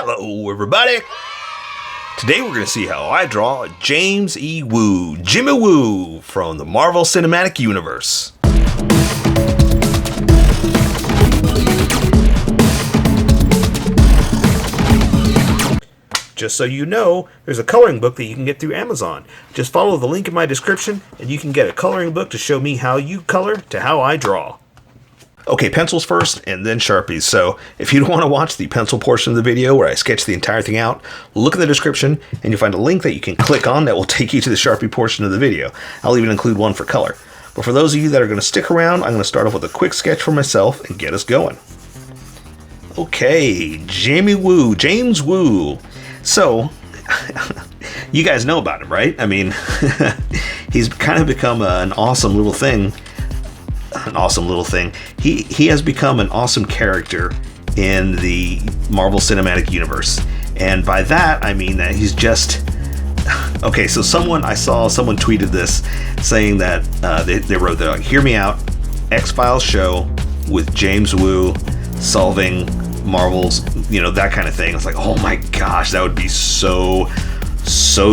Hello, everybody. Today we're going to see how I draw James E. Woo, Jimmy Woo, from the Marvel Cinematic Universe. Just so you know, there's a coloring book that you can get through Amazon. Just follow the link in my description and you can get a coloring book to show me how you color to how I draw. Okay, pencils first and then Sharpies. So if you don't want to watch the pencil portion of the video where I sketch the entire thing out, look in the description and you'll find a link that you can click on that will take you to the Sharpie portion of the video. I'll even include one for color. But for those of you that are going to stick around, I'm going to start off with a quick sketch for myself and get us going. Okay, James Woo. So, you guys know about him, right? I mean, he's kind of become an awesome little thing. He has become an awesome character in the Marvel Cinematic Universe. And by that, I mean that he's just... Okay, so I saw someone tweeted this saying that they wrote that, hear me out, X-Files show with James Woo solving Marvel's, that kind of thing. It's like, oh my gosh, that would be so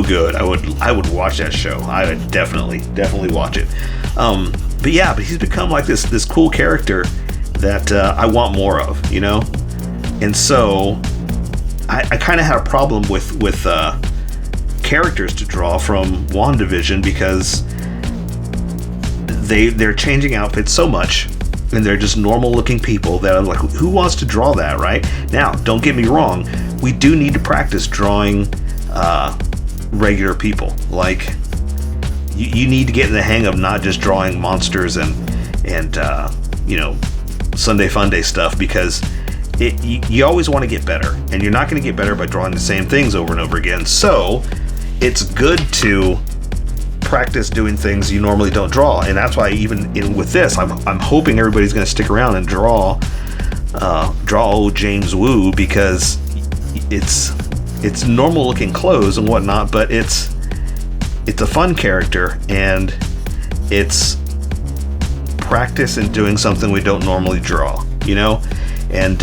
good. I would watch that show. I would definitely watch it. But he's become like this cool character that I want more of, And so I kind of had a problem with characters to draw from WandaVision because they're changing outfits so much. And they're just normal looking people that I'm like, who wants to draw that, right? Now, don't get me wrong, we do need to practice drawing regular people. Like, you need to get in the hang of not just drawing monsters and Sunday Funday stuff, because you always want to get better, and you're not going to get better by drawing the same things over and over again. So it's good to practice doing things you normally don't draw, and that's why even with this, I'm hoping everybody's going to stick around and draw old James Woo, because it's normal looking clothes and whatnot, but it's a fun character, and it's practice in doing something we don't normally draw, and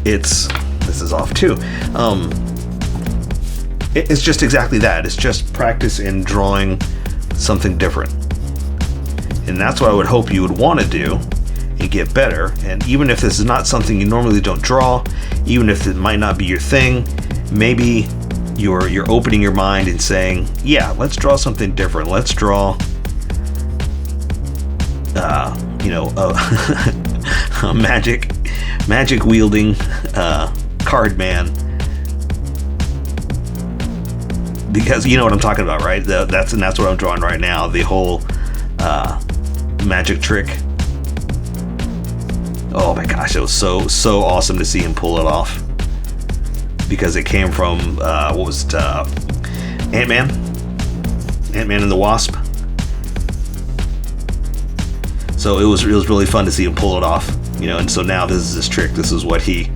this is off too. It's just exactly that. It's just practice in drawing something different. And that's what I would hope you would want to do and get better. And even if this is not something you normally don't draw, even if it might not be your thing, maybe you're opening your mind and saying, yeah, let's draw something different. Let's draw a magic wielding card man. Because you know what I'm talking about, right? That's what I'm drawing right now. The whole magic trick. Oh my gosh, it was so awesome to see him pull it off. Because it came from Ant-Man and the Wasp. So it was really fun to see him pull it off. And so now this is his trick. This is what he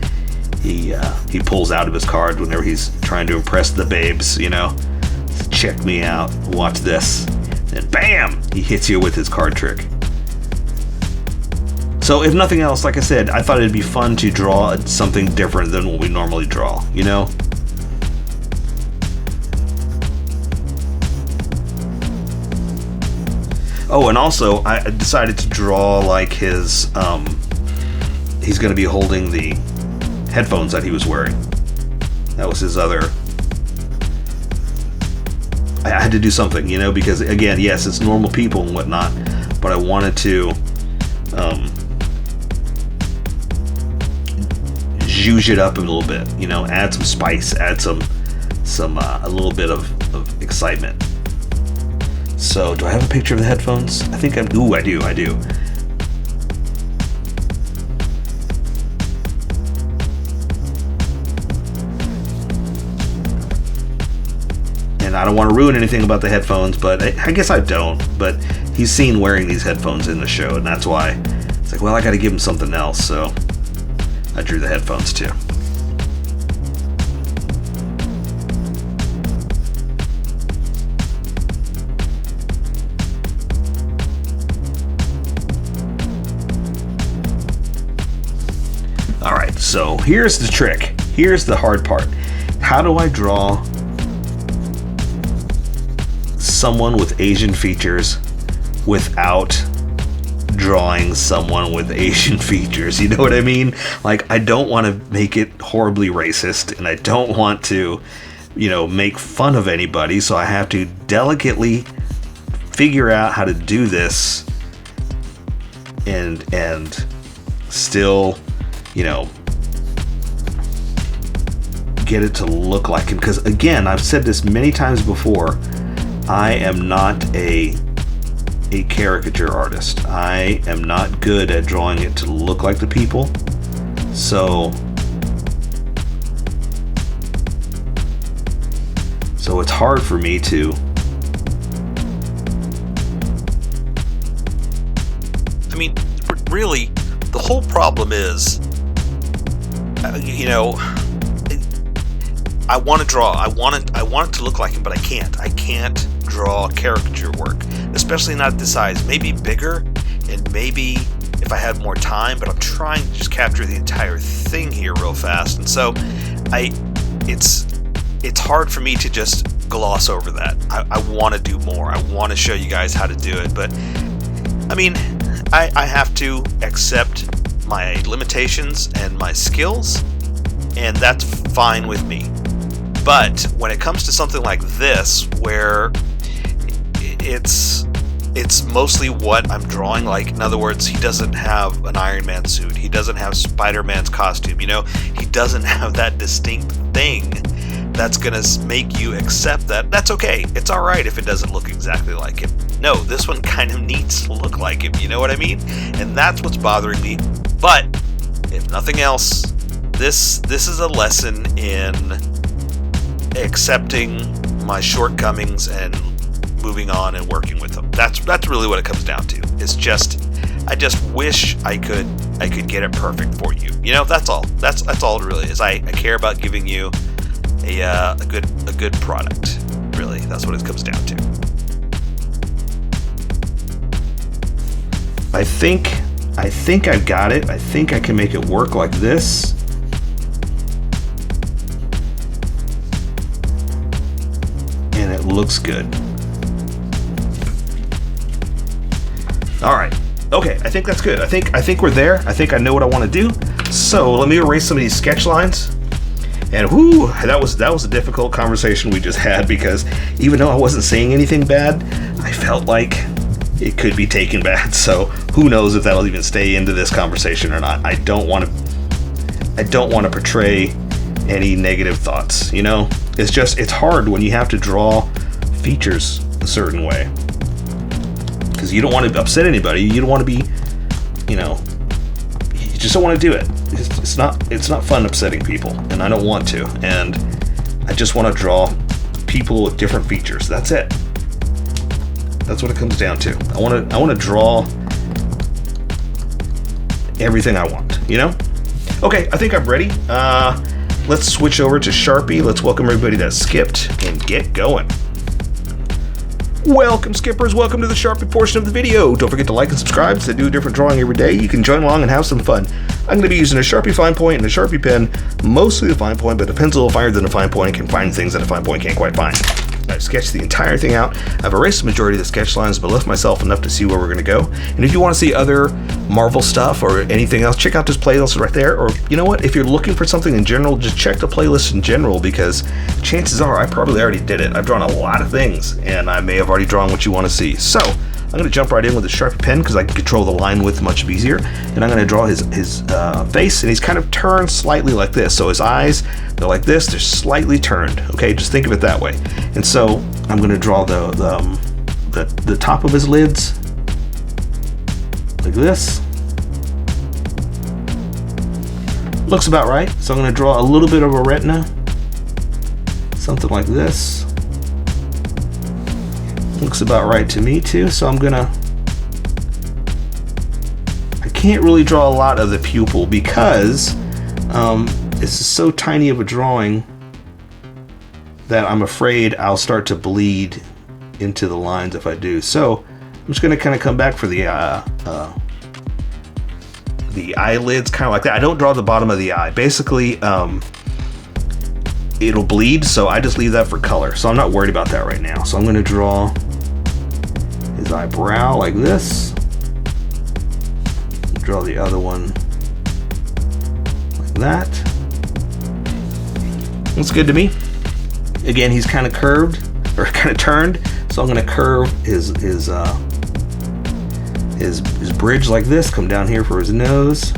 pulls out of his card whenever he's trying to impress the babes, Check me out, watch this. And bam! He hits you with his card trick. So if nothing else, like I said, I thought it'd be fun to draw something different than what we normally draw, Oh, and also I decided to draw like his, he's going to be holding the headphones that he was wearing. That was his other... I had to do something, because again, yes, it's normal people and whatnot, but I wanted to zhuzh it up a little bit, add some spice, add some a little bit of excitement. So, do I have a picture of the headphones? I think I do. I don't want to ruin anything about the headphones, but I guess I don't. But he's seen wearing these headphones in the show, and that's why it's like, well, I got to give him something else. So I drew the headphones too. So here's the trick. Here's the hard part. How do I draw someone with Asian features without drawing someone with Asian features? You know what I mean? Like, I don't want to make it horribly racist, and I don't want to, make fun of anybody, so I have to delicately figure out how to do this and still, get it to look like him. Because again, I've said this many times before, I am not a caricature artist. I am not good at drawing it to look like the people. So it's hard for me to really, the whole problem is, I want to draw. I want it to look like him, but I can't. I can't draw caricature work, especially not at this size. Maybe bigger, and maybe if I had more time. But I'm trying to just capture the entire thing here real fast, and so it's hard for me to just gloss over that. I want to do more. I want to show you guys how to do it, but I have to accept my limitations and my skills, and that's fine with me. But when it comes to something like this, where it's mostly what I'm drawing, like, in other words, he doesn't have an Iron Man suit, he doesn't have Spider-Man's costume, he doesn't have that distinct thing that's gonna make you accept that. That's okay. It's alright if it doesn't look exactly like him. No, this one kind of needs to look like him, you know what I mean? And that's what's bothering me. But if nothing else, this is a lesson in accepting my shortcomings and moving on and working with them. That's really what it comes down to. It's just, I just wish I could get it perfect for you. That's all. That's all it really is. I care about giving you a good product. Really, that's what it comes down to. I think I've got it. I think I can make it work like this. And it looks good. All right. Okay, I think that's good. I think we're there. I think I know what I want to do. So let me erase some of these sketch lines. And whoo, that was a difficult conversation we just had, because even though I wasn't saying anything bad, I felt like it could be taken bad. So who knows if that'll even stay into this conversation or not. I don't want to portray any negative thoughts. It's hard when you have to draw features a certain way, because you don't want to upset anybody. You don't want to be, you just don't want to do it. It's not fun upsetting people, and I don't want to. And I just want to draw people with different features. That's it. That's what it comes down to. I want to draw everything I want. Okay, I think I'm ready. Let's switch over to Sharpie. Let's welcome everybody that skipped and get going. Welcome, skippers. Welcome to the Sharpie portion of the video. Don't forget to like and subscribe to do a different drawing every day. You can join along and have some fun. I'm going to be using a Sharpie fine point and a Sharpie pen, mostly the fine point, but a pencil finer than a fine point can find things that a fine point can't quite find. I've sketched the entire thing out. I've erased the majority of the sketch lines, but left myself enough to see where we're going to go. And if you want to see other Marvel stuff or anything else, check out this playlist right there. Or you know what? If you're looking for something in general, just check the playlist in general, because chances are I probably already did it. I've drawn a lot of things, and I may have already drawn what you want to see. So I'm going to jump right in with a Sharpie pen, because I can control the line width much easier. And I'm going to draw his face, and he's kind of turned slightly like this. So his eyes, they're like this, they're slightly turned. Okay, just think of it that way. And so I'm going to draw the top of his lids like this. Looks about right. So I'm going to draw a little bit of a retina, something like this. Looks about right to me too. So I can't really draw a lot of the pupil, because this is so tiny of a drawing that I'm afraid I'll start to bleed into the lines if I do. So I'm just going to kind of come back for the the eyelids, kind of like that. I don't draw the bottom of the eye. Basically, it'll bleed, so I just leave that for color. So I'm not worried about that right now. So I'm going to draw his eyebrow like this. Draw the other one like that. Looks good to me. Again, he's kind of curved, or kind of turned, so I'm going to curve his bridge like this, come down here for his nose.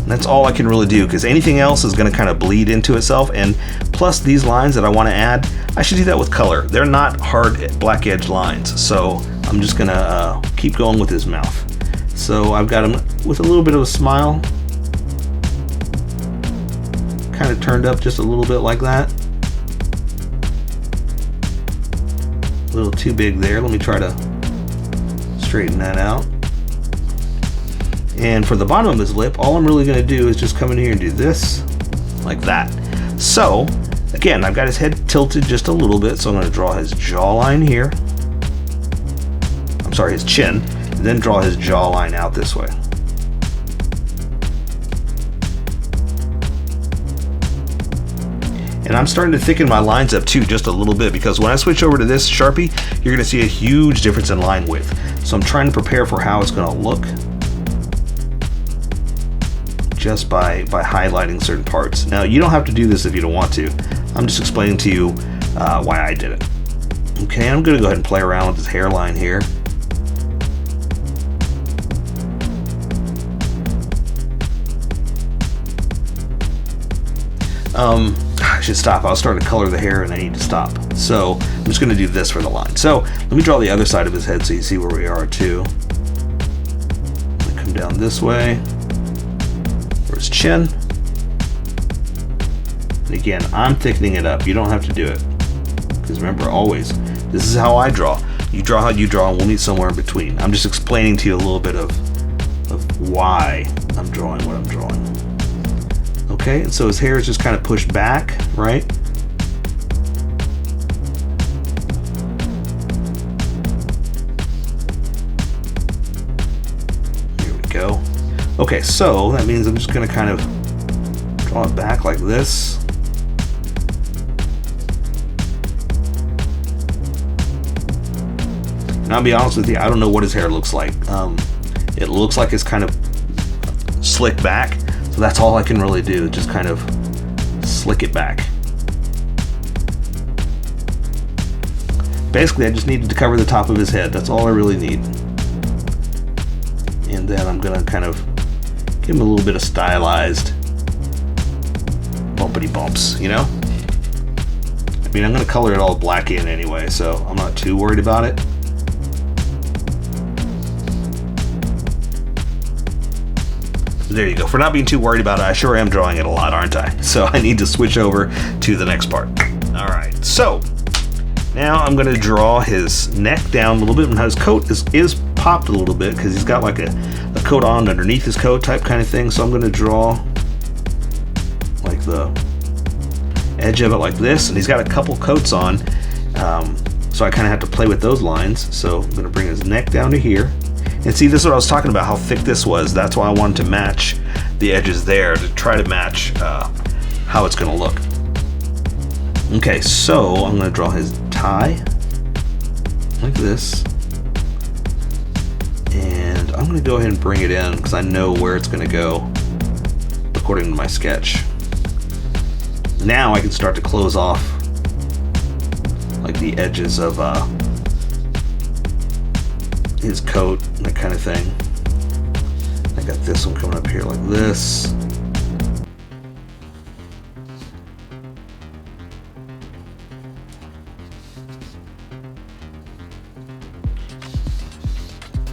And that's all I can really do, because anything else is going to kind of bleed into itself, and plus these lines that I want to add, I should do that with color. They're not hard black edge lines, so I'm just going to keep going with his mouth. So I've got him with a little bit of a smile, kind of turned up just a little bit like that. A little too big there. Let me try to straighten that out. And for the bottom of his lip, all I'm really going to do is just come in here and do this, like that. So, again, I've got his head tilted just a little bit, so I'm going to draw his jawline here. I'm sorry, his chin, and then draw his jawline out this way. And I'm starting to thicken my lines up too, just a little bit, because when I switch over to this Sharpie, you're going to see a huge difference in line width. So I'm trying to prepare for how it's going to look just by highlighting certain parts. Now, you don't have to do this if you don't want to. I'm just explaining to you why I did it. Okay, I'm going to go ahead and play around with this hairline here. I should stop. I was starting to color the hair and I need to stop. So I'm just going to do this for the line. So let me draw the other side of his head so you see where we are too. I'm going to come down this way for his chin. And again, I'm thickening it up. You don't have to do it. Because remember, always, this is how I draw. You draw how you draw, and we'll meet somewhere in between. I'm just explaining to you a little bit of why I'm drawing what I'm drawing. Okay, and so his hair is just kind of pushed back, right? Here we go. Okay, so that means I'm just going to kind of draw it back like this. And I'll be honest with you, I don't know what his hair looks like. It looks like it's kind of slicked back. So that's all I can really do, just kind of slick it back. Basically, I just needed to cover the top of his head. That's all I really need. And then I'm going to kind of give him a little bit of stylized bumpity bumps, you know? I mean, I'm going to color it all black in anyway, so I'm not too worried about it. There you go. For not being too worried about it, I sure am drawing it a lot, aren't I? So I need to switch over to the next part. All right, so now I'm going to draw his neck down a little bit. And his coat is popped a little bit because he's got like a coat on underneath his coat type kind of thing. So I'm going to draw like the edge of it like this. And he's got a couple coats on, so I kind of have to play with those lines. So I'm going to bring his neck down to here. And see, this is what I was talking about, how thick this was. That's why I wanted to match the edges there, to try to match how it's going to look. Okay, so I'm going to draw his tie like this. And I'm going to go ahead and bring it in because I know where it's going to go according to my sketch. Now I can start to close off like the edges of his coat, that kind of thing. I got this one coming up here like this.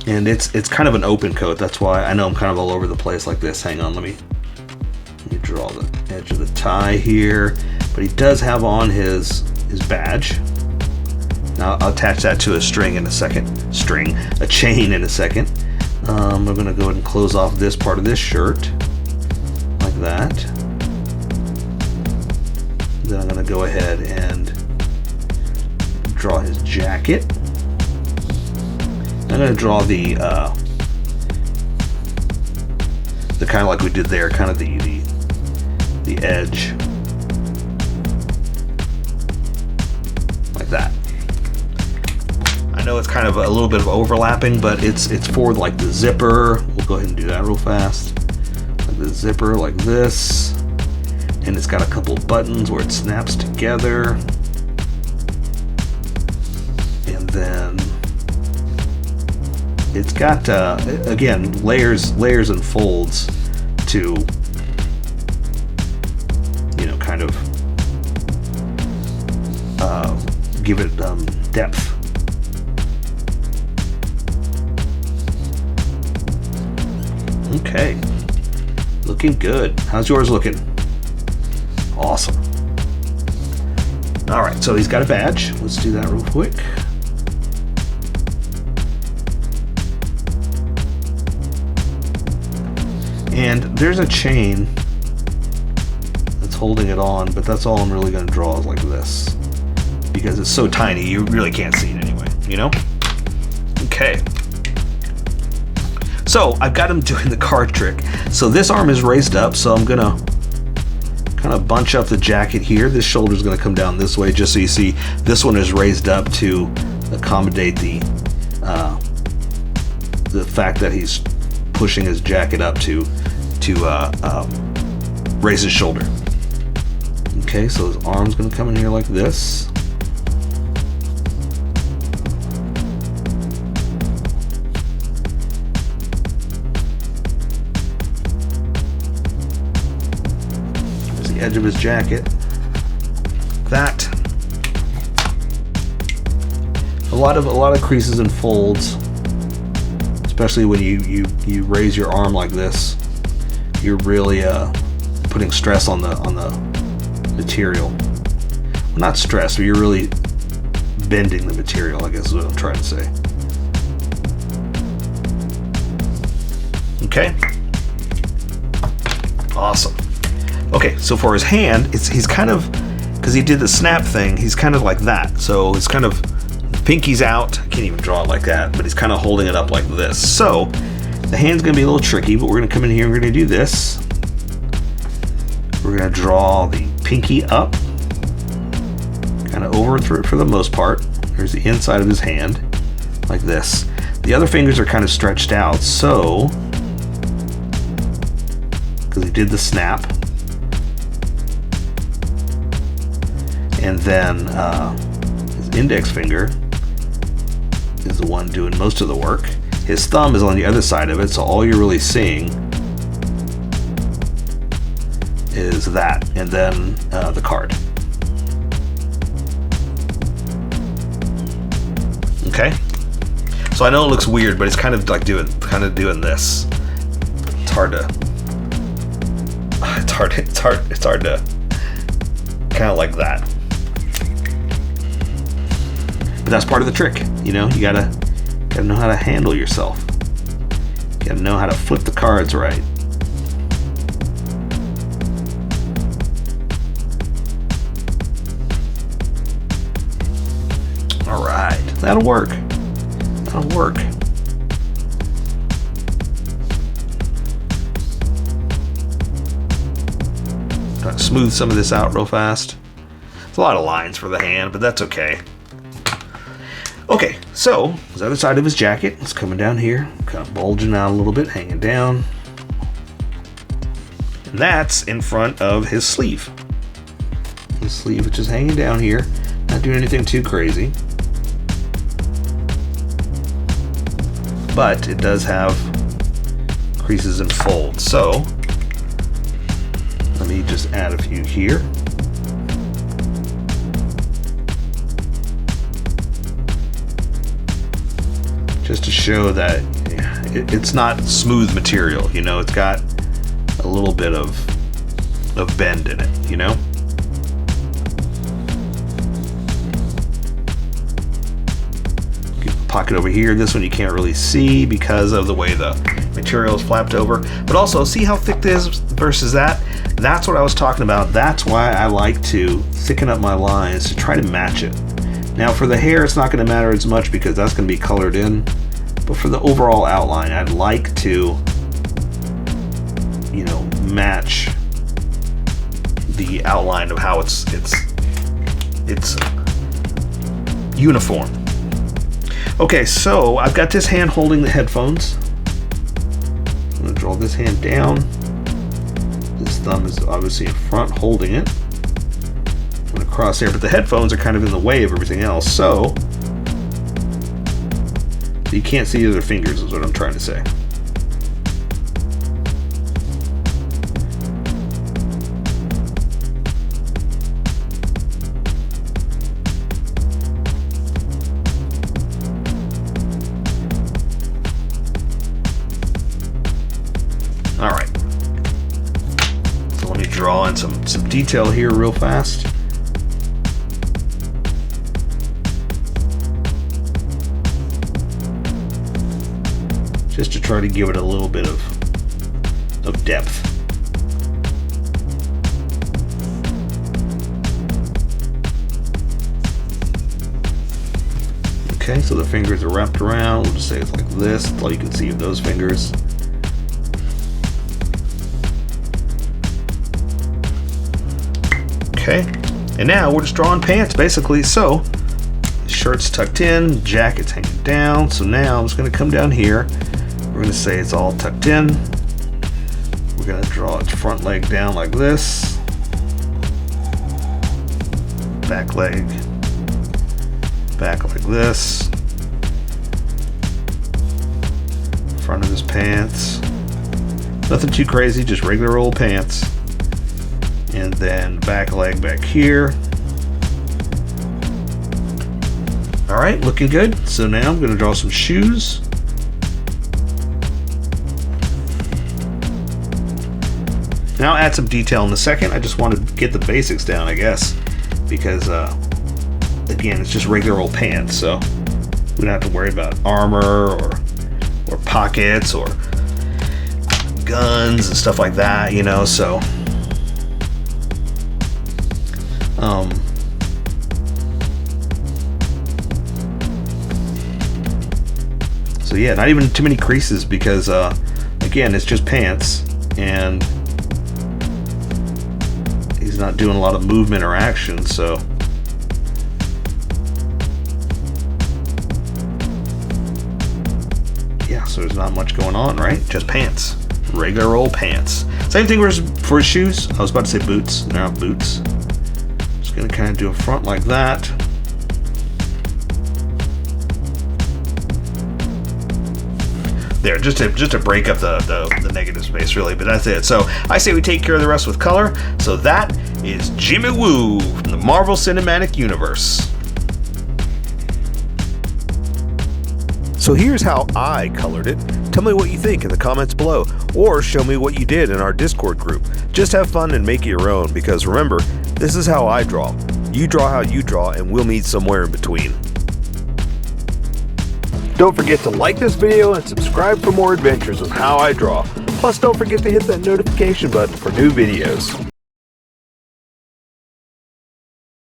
And it's kind of an open coat. That's why I know I'm kind of all over the place like this. Hang on, let me draw the edge of the tie here. But he does have on his badge. Now I'll attach that to a string in a second. A chain in a second. I'm going to go ahead and close off this part of this shirt like that. Then I'm going to go ahead and draw his jacket. I'm going to draw the kind of like we did there, kind of the edge, like that. I know it's kind of a little bit of overlapping, but it's for like the zipper. We'll go ahead and do that real fast. Like the zipper, like this, and it's got a couple buttons where it snaps together, and then it's got again layers and folds to, you know, kind of give it depth. Okay, looking good. How's yours looking? Awesome. All right, so he's got a badge. Let's do that real quick. And there's a chain that's holding it on, but that's all I'm really going to draw is like this, because it's so tiny you really can't see it anyway, you know? Okay. So I've got him doing the card trick. So this arm is raised up, so I'm gonna kind of bunch up the jacket here. This shoulder's gonna come down this way, just so you see this one is raised up to accommodate the fact that he's pushing his jacket up to raise his shoulder. Okay, so his arm's gonna come in here like this. Edge of his jacket. That. A lot of creases and folds, especially when you raise your arm like this. You're really putting stress on the material. Well, not stress, but you're really bending the material, I guess is what I'm trying to say. Okay. Awesome. Okay, so for his hand, he's kind of, because he did the snap thing, he's kind of like that. So it's kind of, pinky's out. I can't even draw it like that, but he's kind of holding it up like this. So the hand's going to be a little tricky, but we're going to come in here and we're going to do this. We're going to draw the pinky up, kind of over through it for the most part. There's the inside of his hand, like this. The other fingers are kind of stretched out, so, because he did the snap. And then his index finger is the one doing most of the work. His thumb is on the other side of it, so all you're really seeing is that, and then the card. Okay. So I know it looks weird, but it's kind of like doing this. It's hard to. It's hard to. Kind of like that. But that's part of the trick, you know. You gotta know how to handle yourself. You gotta know how to flip the cards right. All right, that'll work. That'll work. Try to smooth some of this out real fast. It's a lot of lines for the hand, but that's okay. Okay, so the other side of his jacket is coming down here, kind of bulging out a little bit, hanging down. And that's in front of his sleeve. His sleeve, which is hanging down here, not doing anything too crazy. But it does have creases and folds. So let me just add a few here. Just to show that it's not smooth material, you know, it's got a little bit of bend in it, you know. Pocket over here. This one you can't really see because of the way the material is flapped over. But also, see how thick this is versus that? That's what I was talking about. That's why I like to thicken up my lines to try to match it. Now for the hair, it's not going to matter as much because that's going to be colored in. But for the overall outline, I'd like to, match the outline of how it's uniform. Okay, so I've got this hand holding the headphones. I'm going to draw this hand down. This thumb is obviously in front holding it. I'm going to cross there, but the headphones are kind of in the way of everything else, so you can't see the other fingers is what I'm trying to say. All right. So let me draw in some detail here real fast. Just to try to give it a little bit of depth. Okay, so the fingers are wrapped around. We'll just say it's like this. That's all you can see of those fingers. Okay, and now we're just drawing pants basically. So shirt's tucked in, jacket's hanging down. So now I'm just going to come down here. We're going to say it's all tucked in. We're going to draw its front leg down like this. Back leg. Back like this. Front of his pants. Nothing too crazy, just regular old pants. And then back leg back here. All right, looking good. So now I'm going to draw some shoes. Now I'll add some detail in a second. I just want to get the basics down, I guess, because again, it's just regular old pants, so we don't have to worry about armor or pockets or guns and stuff like that, so. So yeah, not even too many creases because again, it's just pants and he's not doing a lot of movement or action, so yeah, so there's not much going on, right? Just pants, regular old pants. Same thing for his shoes. I was about to say boots. They're not boots. Just gonna kind of do a front like that. There, just to break up the negative space, really, but that's it. So I say we take care of the rest with color. So that is Jimmy Woo from the Marvel Cinematic Universe. So here's how I colored it. Tell me what you think in the comments below, or show me what you did in our Discord group. Just have fun and make it your own, because remember, this is how I draw. You draw how you draw, and we'll meet somewhere in between. Don't forget to like this video and subscribe for more adventures on how I draw. Plus, don't forget to hit that notification button for new videos.